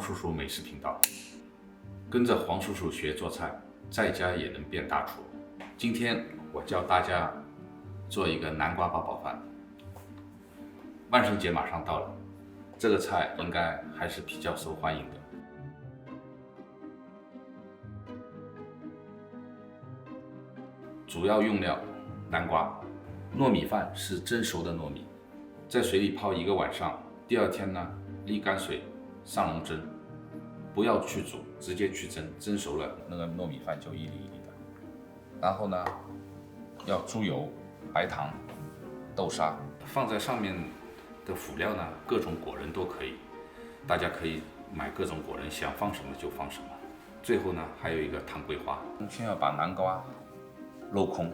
叔叔美食频道，跟着黄叔叔学做菜，在家也能变大厨。今天我教大家做一个南瓜八宝饭。万圣节马上到了，这个菜应该还是比较受欢迎的。主要用料：南瓜、糯米饭是蒸熟的糯米，在水里泡1个晚上，第二天呢沥干水上笼蒸，不要去煮，直接去蒸，蒸熟了那个糯米饭就一粒一粒的。然后呢，要猪油、白糖、豆沙，放在上面的辅料呢，各种果仁都可以，大家可以买各种果仁，想放什么就放什么。最后呢，还有一个糖桂花。先要把南瓜镂空。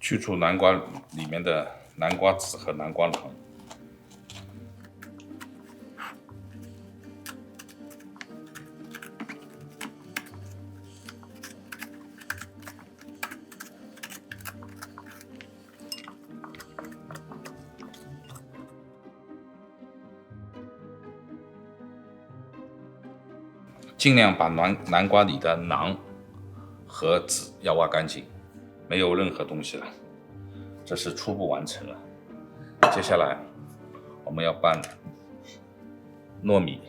去除南瓜里面的南瓜籽和南瓜囊。尽量把南瓜里的囊和籽要挖干净，没有任何东西了。这是初步完成了。接下来我们要拌糯米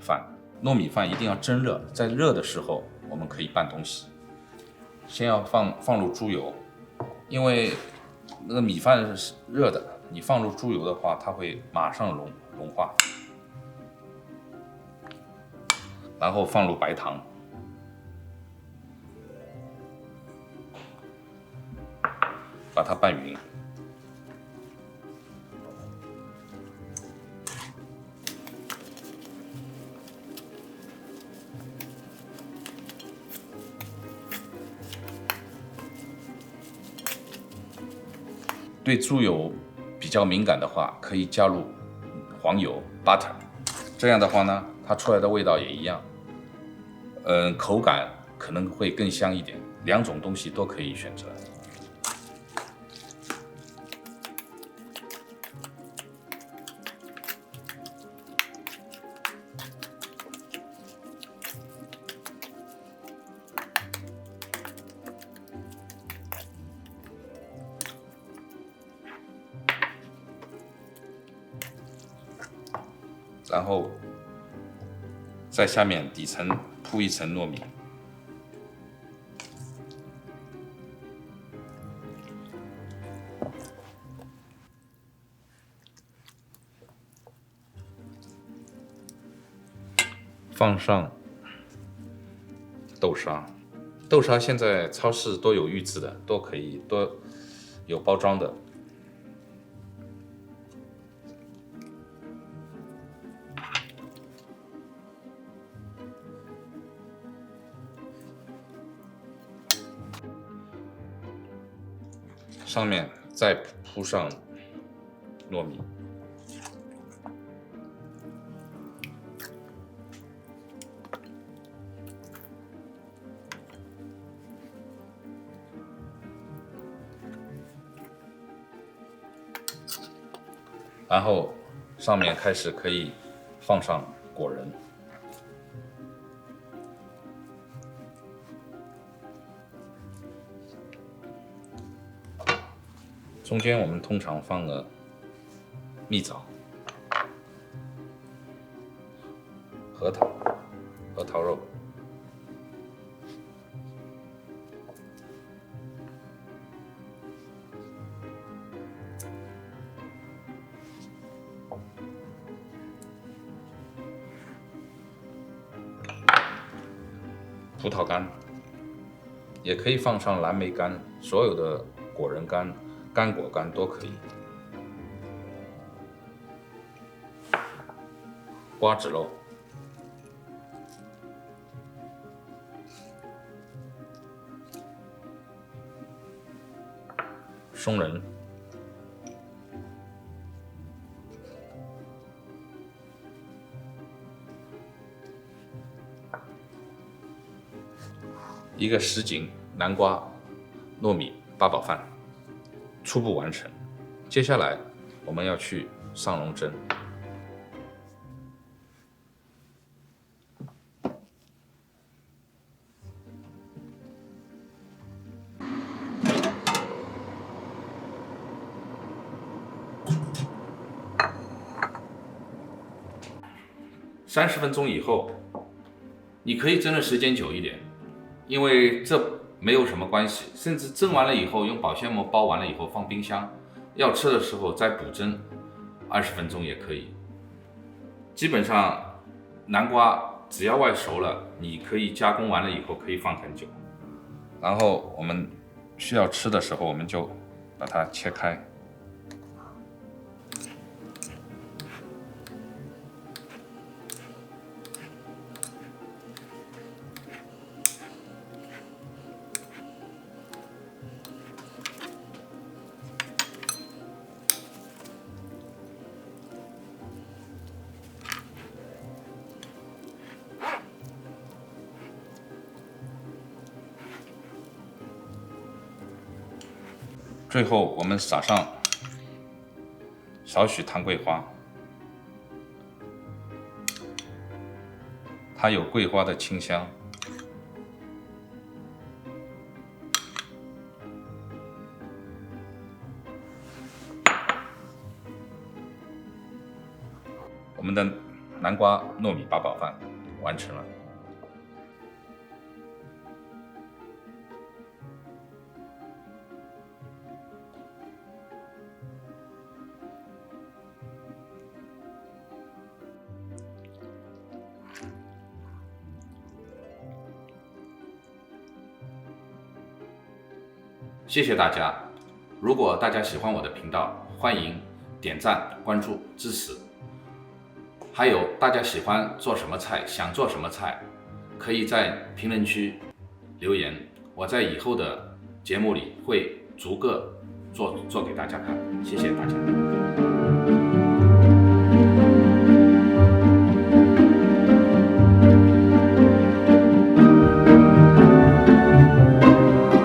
饭。糯米饭一定要蒸热，在热的时候我们可以拌东西。先要放入猪油，因为那个米饭是热的，你放入猪油的话，它会马上融化。然后放入白糖，把它拌匀。对猪油比较敏感的话，可以加入黄油 butter， 这样的话呢，它出来的味道也一样。口感可能会更香一点，两种东西都可以选择。然后在下面底层铺一层糯米，放上豆沙。豆沙现在超市都有预制的，都可以，都有包装的。上面再铺上糯米，然后上面开始可以放上果仁。中间我们通常放了蜜枣、核桃肉、葡萄干，也可以放上蓝莓干，所有的果仁干、干果干都可以。瓜子肉、松仁、一个什锦南瓜糯米八宝饭初步完成。接下来我们要去上笼蒸。30分钟以后，你可以蒸的时间久一点，因为这没有什么关系，甚至蒸完了以后用保鲜膜包完了以后放冰箱，要吃的时候再补蒸20分钟也可以。基本上南瓜只要外熟了，你可以加工完了以后可以放很久。然后我们需要吃的时候，我们就把它切开。最后我们撒上少许糖桂花，它有桂花的清香。我们的南瓜糯米八宝饭完成了。谢谢大家！如果大家喜欢我的频道，欢迎点赞、关注、支持。还有大家喜欢做什么菜，想做什么菜，可以在评论区留言，我在以后的节目里会逐个做给大家看。谢谢大家。